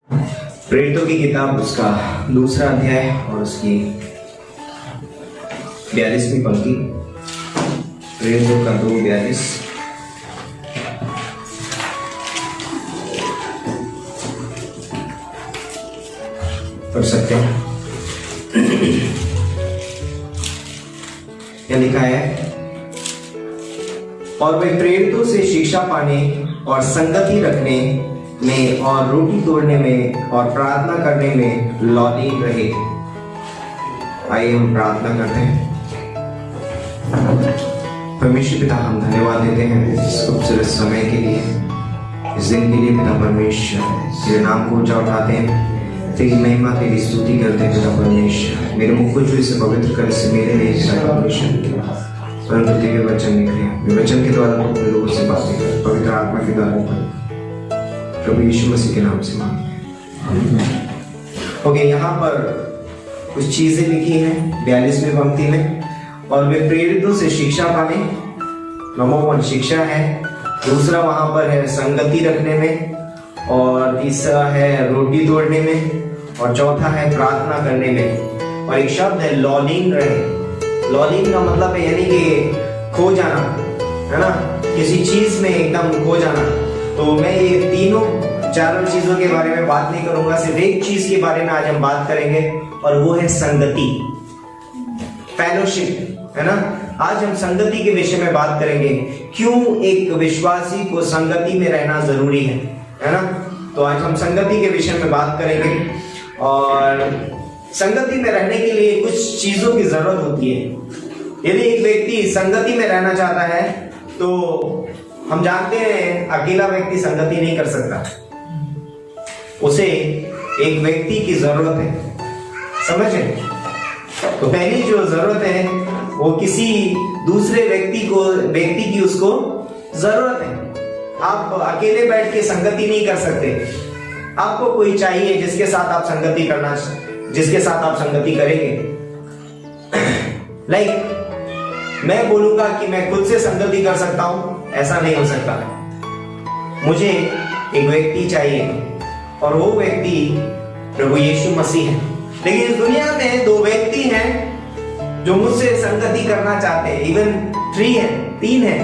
प्रेरितों की किताब उसका 2 अध्याय और उसकी 42वीं पंक्ति। प्रेरितों का 2:42 पढ़ सकते हैं। यह लिखा है, और वे प्रेरितों से शिक्षा पाने और संगति रखने में और रोटी तोड़ने में और प्रार्थना करने में लौलीन रहे। आइए हम प्रार्थना करते हैं। परमेश्वर पिता, हम धन्यवाद देते हैं इस खूबसूरत समय के लिए, इस दिन के लिए। पिता परमेश्वर, तेरे नाम को ऊंचा उठाते हैं, तेरी महिमा तेरी स्तुति करते हैं। पिता परमेश्वर, मेरे मुख को जो इसे पवित्र कर, इसे मेरे लिए परमेश्वर परंतु तेरे वचन निकले, वचन के द्वारा तो अपने लोगों से बातें कर, पवित्र आत्मा के द्वारा प्रभु यीशु मसीह के नाम से मांगते हैं। ओके, यहाँ पर कुछ चीजें लिखी हैं 42वीं पंक्ति में। और वे प्रेरितों से शिक्षा पाने, नंबर 1 शिक्षा है, दूसरा वहां पर है संगति रखने में, और तीसरा है रोटी तोड़ने में, और चौथा है प्रार्थना करने में। और एक शब्द है लौलीन रहे। लौलीन का मतलब है यानी कि खो जाना, है ना, किसी चीज में एकदम खो जाना। तो मैं ये चारों चीजों के बारे में बात नहीं करूंगा, सिर्फ एक चीज के बारे में आज हम बात करेंगे, और वो है संगति, फेलोशिप, है ना। आज हम संगति के विषय में बात करेंगे, क्यों एक विश्वासी को संगति में रहना जरूरी है ना। तो आज हम संगति के विषय में बात करेंगे, और संगति में रहने के लिए कुछ चीजों की जरूरत होती है। यदि एक व्यक्ति संगति में रहना चाहता है तो हम जानते हैं अकेला व्यक्ति संगति नहीं कर सकता, उसे एक व्यक्ति की जरूरत है, समझे। तो पहली जो जरूरत है वो किसी दूसरे व्यक्ति की उसको जरूरत है। आप अकेले बैठ के संगति नहीं कर सकते, आपको कोई चाहिए जिसके साथ आप संगति करेंगे। मैं बोलूंगा कि मैं खुद से संगति कर सकता हूं, ऐसा नहीं हो सकता। मुझे एक व्यक्ति चाहिए, और वो व्यक्ति प्रभु यीशु मसीह है। लेकिन इस दुनिया में 2 व्यक्ति हैं जो मुझसे संगति करना चाहते हैं, इवन 3 हैं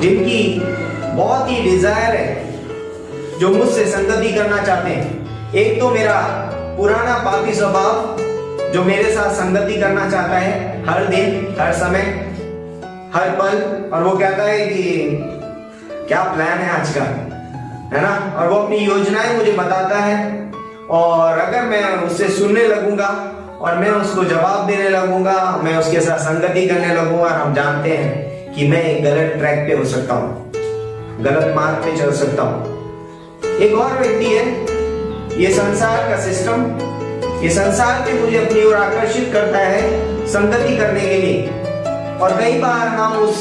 जिनकी बहुत ही डिजायर है, जो मुझसे संगति करना चाहते हैं। एक तो मेरा पुराना पापी स्वभाव जो मेरे साथ संगति करना चाहता है हर दिन, हर समय, हर पल, और वो कहता है कि क्या प्लान है आज का, है ना। और वो अपनी योजनाएं मुझे बताता है, और अगर मैं उससे सुनने लगूंगा और मैं उसको जवाब देने लगूंगा, मैं उसके साथ संगति करने लगूंगा, हम जानते हैं कि मैं एक गलत ट्रैक पे हो सकता हूँ, गलत मार्ग पे चल सकता हूँ। एक और व्यक्ति है, ये संसार का सिस्टम, ये संसार भी मुझे अपनी ओर आकर्षित करता है संगति करने के लिए, और कई बार हम उस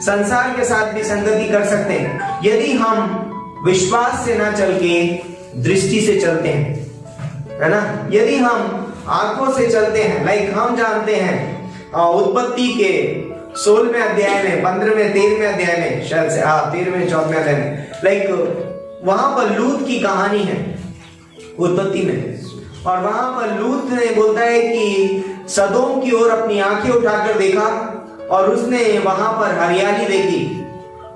संसार के साथ भी संगति कर सकते हैं यदि हम विश्वास से ना चल के दृष्टि से चलते हैं, है ना। यदि हम आंखों से चलते हैं, हम जानते हैं उत्पत्ति के 16वें अध्याय में, 15वें 13वें अध्याय में, शायद से 13वें 14वें अध्याय में, वहां पर लूत की कहानी है उत्पत्ति में, और वहां पर लूत ने बोलता है कि सदोम की ओर अपनी आंखें उठाकर देखा, और उसने वहां पर हरियाली देखी,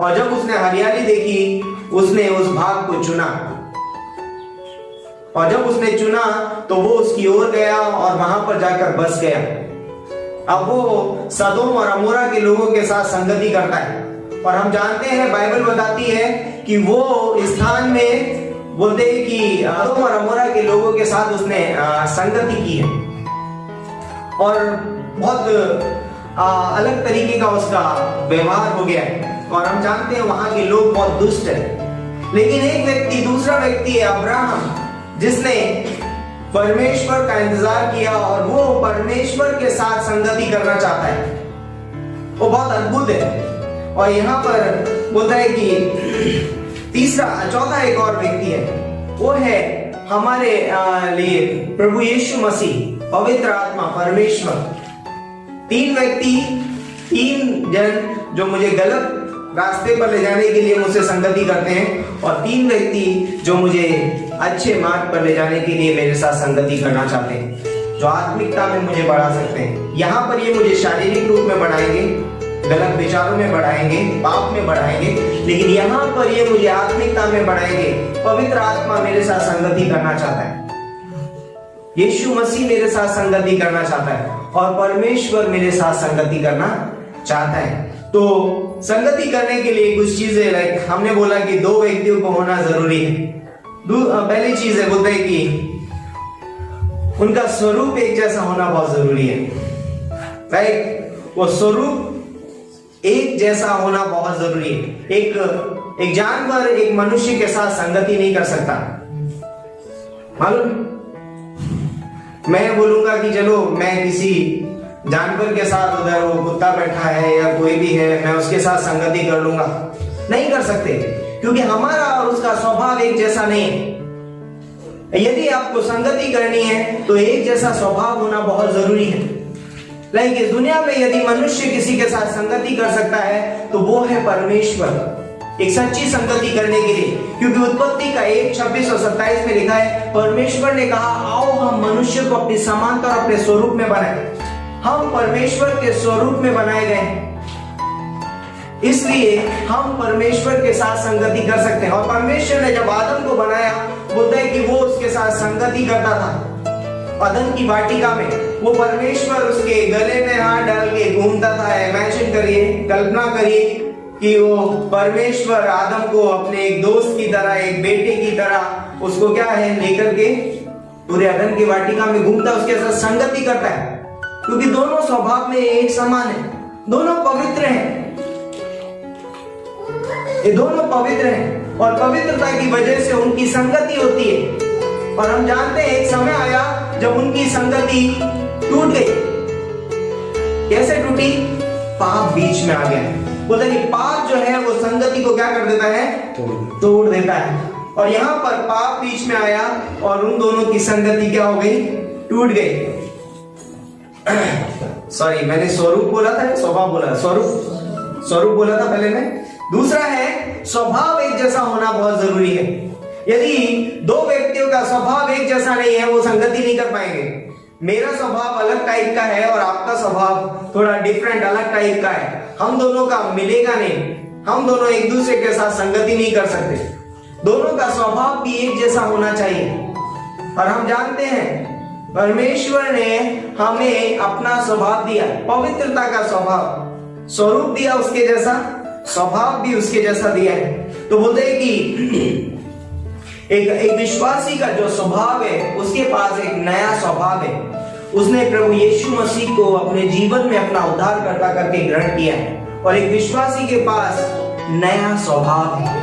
और जब उसने हरियाली देखी उसने उस भाग को चुना, और जब उसने चुना तो वो उसकी ओर गया और वहां पर जाकर बस गया। अब वो सदोम और अमोरा के लोगों के साथ संगति करता है, और हम जानते हैं बाइबल बताती है कि वो स्थान में बोलते हैं कि सदोम और अमोरा के लोगों के साथ उसने संगति की है, और बहुत अलग तरीके का उसका व्यवहार हो गया है, और हम जानते हैं वहां के लोग बहुत दुष्ट हैं। लेकिन एक व्यक्ति, दूसरा व्यक्ति है अब्राहम, जिसने परमेश्वर का इंतजार किया और वो परमेश्वर के साथ संगति करना चाहता है। वो बहुत अद्भुत है। और यहाँ पर बोलता है कि चौथा एक और व्यक्ति है, वो है हमारे लिए प्रभु यीशु मसीह, पवित्र आत्मा, परमेश्वर। 3 व्यक्ति, 3 जन जो मुझे गलत रास्ते पर ले जाने के लिए मुझसे संगति करते हैं, और 3 व्यक्ति जो मुझे अच्छे मार्ग पर ले जाने के लिए मेरे साथ संगति करना चाहते हैं, जो आत्मिकता में मुझे बढ़ा सकते हैं। यहाँ पर ये मुझे शारीरिक रूप में बढ़ाएंगे, गलत विचारों में बढ़ाएंगे, पाप में बढ़ाएंगे, लेकिन यहाँ पर ये मुझे आत्मिकता में बढ़ाएंगे। पवित्र आत्मा मेरे साथ संगति करना चाहता है, यीशु मसीह मेरे साथ संगति करना चाहता है और परमेश्वर मेरे साथ संगति करना चाहता है। तो संगति करने के लिए कुछ चीजें, लाइक हमने बोला कि दो व्यक्तियों को होना जरूरी है। पहली चीज है, बोलते हैं कि उनका स्वरूप एक जैसा होना बहुत जरूरी है। राइट, वो स्वरूप एक जैसा होना बहुत जरूरी है। एक जानवर एक मनुष्य के साथ संगति नहीं कर सकता। मालूम, मैं बोलूंगा कि चलो मैं किसी जानवर के साथ, उधर वो कुत्ता बैठा है या कोई भी है, मैं उसके साथ संगति कर लूंगा, नहीं कर सकते, क्योंकि हमारा और उसका स्वभाव एक जैसा नहीं है। यदि आपको संगति करनी है तो एक जैसा स्वभाव होना बहुत जरूरी है। लाइक इस दुनिया में यदि मनुष्य किसी के साथ संगति कर सकता है तो वो है परमेश्वर, एक सच्ची संगति करने के लिए। क्योंकि उत्पत्ति का 1:26 और 27 में लिखा है, परमेश्वर ने कहा आओ हम मनुष्य को अपनी समानता और अपने स्वरूप में बनाए। हम परमेश्वर के स्वरूप में बनाए गए हैं, इसलिए हम परमेश्वर के साथ संगति कर सकते हैं। और परमेश्वर ने जब आदम को बनाया, बोलता है कि वो उसके साथ संगति करता था। अदन की वाटिका में वो परमेश्वर उसके गले में हाथ डाल के घूमता था। इमेजिन करिए, कल्पना करिए कि वो परमेश्वर आदम को अपने एक दोस्त की तरह, एक बेटे की तरह उसको क्या है लेकर के पूरे अदन की वाटिका में घूमता, उसके साथ संगति करता है। क्योंकि दोनों स्वभाव में एक समान है, दोनों पवित्र हैं, ये दोनों पवित्र हैं और पवित्रता की वजह से उनकी संगति होती है। और हम जानते हैं एक समय आया जब उनकी संगति टूट गई। कैसे टूटी? पाप बीच में आ गया। बोलते कि पाप जो है वो संगति को क्या कर देता है? तोड़ देता है। और यहाँ पर पाप बीच में आया और उन दोनों की संगति क्या हो गई? टूट गई। सॉरी, मैंने स्वरूप बोला था, स्वभाव बोला, स्वरूप बोला था पहले में। दूसरा है स्वभाव एक जैसा होना बहुत जरूरी है। यदि दो व्यक्तियों का स्वभाव एक जैसा नहीं है, वो संगति नहीं कर पाएंगे। मेरा स्वभाव अलग टाइप का है और आपका स्वभाव थोड़ा डिफरेंट, अलग टाइप का है, हम दोनों का मिलेगा नहीं, हम दोनों एक दूसरे के साथ संगति नहीं कर सकते। दोनों का स्वभाव भी एक जैसा होना चाहिए। और हम जानते हैं परमेश्वर ने हमें अपना स्वभाव दिया, पवित्रता का स्वभाव, स्वरूप दिया उसके जैसा, स्वभाव भी उसके जैसा दिया है। तो बोलते हैं कि एक विश्वासी का जो स्वभाव है, उसके पास एक नया स्वभाव है। उसने प्रभु यीशु मसीह को अपने जीवन में अपना उद्धारकर्ता करके ग्रहण किया है और एक विश्वासी के पास नया स्वभाव है,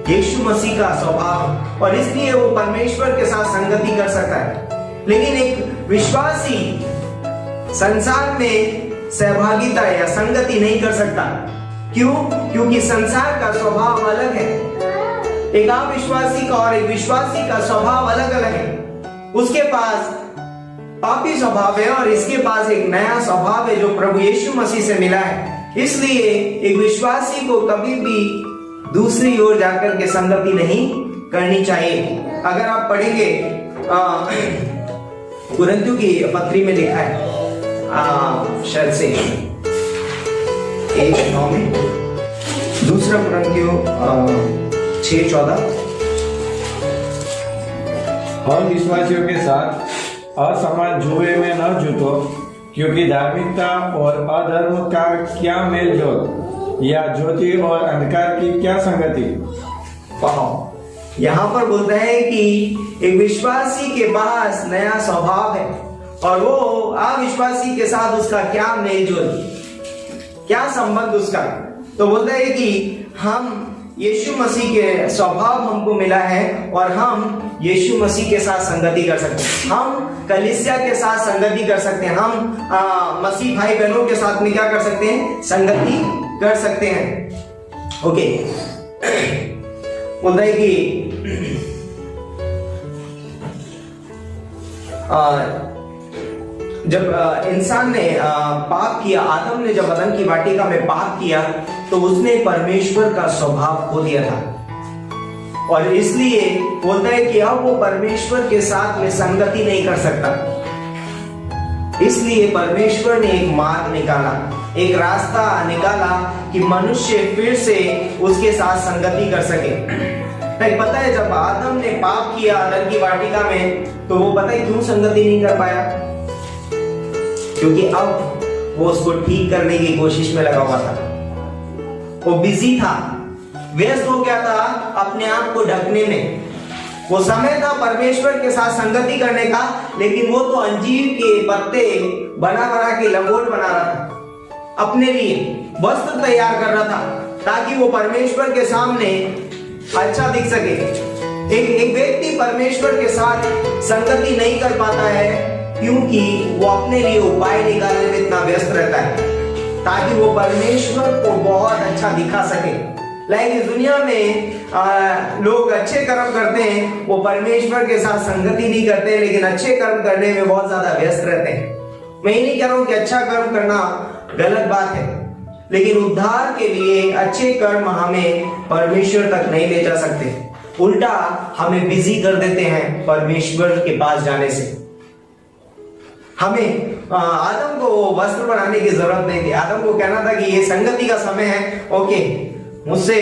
यीशु मसीह का स्वभाव, और इसलिए वो परमेश्वर के साथ संगति कर सकता है। लेकिन एक विश्वासी संसार में सहभागिता या संगति नहीं कर सकता। क्यों? क्योंकि संसार का स्वभाव अलग है। एक अविश्वासी का और एक विश्वासी का स्वभाव अलग अलग है। उसके पास पापी स्वभाव है और इसके पास एक नया स्वभाव है जो प्रभु यीशु मसीह से मिला है। इसलिए एक विश्वासी को कभी भी दूसरी ओर जाकर के संगति नहीं करनी चाहिए। अगर आप पढ़ेंगे कुरिन्थियों की पत्री में लिखा है, शायद से 1:9 में, दूसरा कुरिन्थियों 6:14, और विश्वासियों के साथ असमान जुए में न जुटो, क्योंकि धार्मिकता और अधर्म का क्या मेल जोल, या ज्योति और अंधकार की क्या संगति। यहाँ पर बोलता है कि एक विश्वासी के पास नया स्वभाव है और वो अविश्वासी के साथ उसका क्या मेलजोल, क्या संबंध उसका। तो बोलता है कि हम यीशु मसीह के स्वभाव हमको मिला है और हम यीशु मसीह के साथ संगति कर सकते हैं, हम कलीसिया के साथ संगति कर सकते हैं, हम मसीह भाई बहनों के साथ में क्या कर सकते हैं? संगति कर सकते हैं। ओके, बोलता है कि जब इंसान ने पाप किया, आदम ने जब अदन की वाटिका में पाप किया तो उसने परमेश्वर का स्वभाव खो दिया था और इसलिए बोलता है कि अब वो परमेश्वर के साथ में संगति नहीं कर सकता। इसलिए परमेश्वर ने एक मार्ग निकाला, एक रास्ता निकाला कि मनुष्य फिर से उसके साथ संगति कर सके। नहीं पता है, जब आदम ने पाप किया अदन की वाटिका में, तो वो पता है क्यों संगति नहीं कर पाया? क्योंकि अब वो उसको ठीक करने की कोशिश में लगा हुआ था। वो बिजी था, व्यस्त हो गया था अपने आप को ढकने में। वो समय था परमेश्वर के साथ संगति करने का, लेकिन वो तो अंजीर के पत्ते बना बना के लंगोट बना रहा था, अपने लिए वस्त्र तैयार कर रहा था, ताकि वो परमेश्वर के सामने अच्छा दिख सके। एक व्यक्ति परमेश्वर के साथ संगति नहीं कर पाता है क्योंकि वो अपने लिए उपाय निकालने में इतना व्यस्त रहता है, ताकि वो परमेश्वर को बहुत अच्छा दिखा सके। लाइक इस दुनिया में लोग अच्छे कर्म करते हैं, वो परमेश्वर के साथ संगति नहीं करते, लेकिन अच्छे कर्म करने में बहुत ज्यादा व्यस्त रहते हैं। मैं ये नहीं कह रहा हूं कि अच्छा कर्म करना गलत बात है, लेकिन उद्धार के लिए अच्छे कर्म हमें परमेश्वर तक नहीं ले जा सकते, उल्टा हमें बिजी कर देते हैं परमेश्वर के पास जाने से। हमें आदम को वस्त्र बनाने की जरूरत नहीं थी। आदम को कहना था कि ये संगति का समय है, ओके मुझसे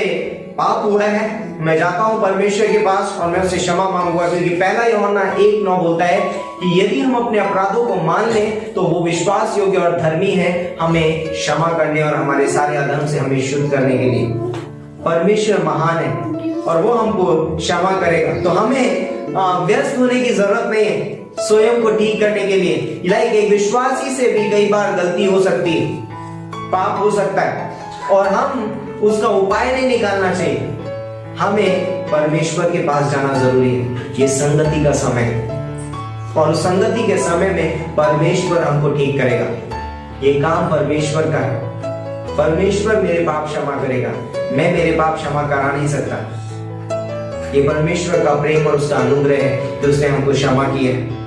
पाप हुआ है, मैं जाता हूं परमेश्वर के पास और मैं उससे क्षमा मांगूंगा, क्योंकि पहला यूहन्ना 1:9 बोलता है कि यदि हम अपने अपराधों को मान लें तो वो विश्वास योग्य और धर्मी है हमें क्षमा करने और हमारे सारे अधर्म से हमें शुद्ध करने के लिए। परमेश्वर महान है और वो हमको क्षमा करेगा। तो हमें व्यस्त होने की जरूरत नहीं है स्वयं को ठीक करने के लिए। लाइक एक विश्वासी से भी कई बार गलती हो सकती है, पाप हो सकता है, और हम उसका उपाय नहीं निकालना चाहिए। हमें परमेश्वर के पास जाना जरूरी है। ये संगति का समय है और संगति के समय में परमेश्वर हमको ठीक करेगा। ये काम परमेश्वर का है। परमेश्वर मेरे पाप क्षमा करेगा, मैं मेरे पाप क्षमा करा नहीं सकता। ये परमेश्वर का प्रेम और उसका अनुग्रह है जो उसने हमको क्षमा किया है।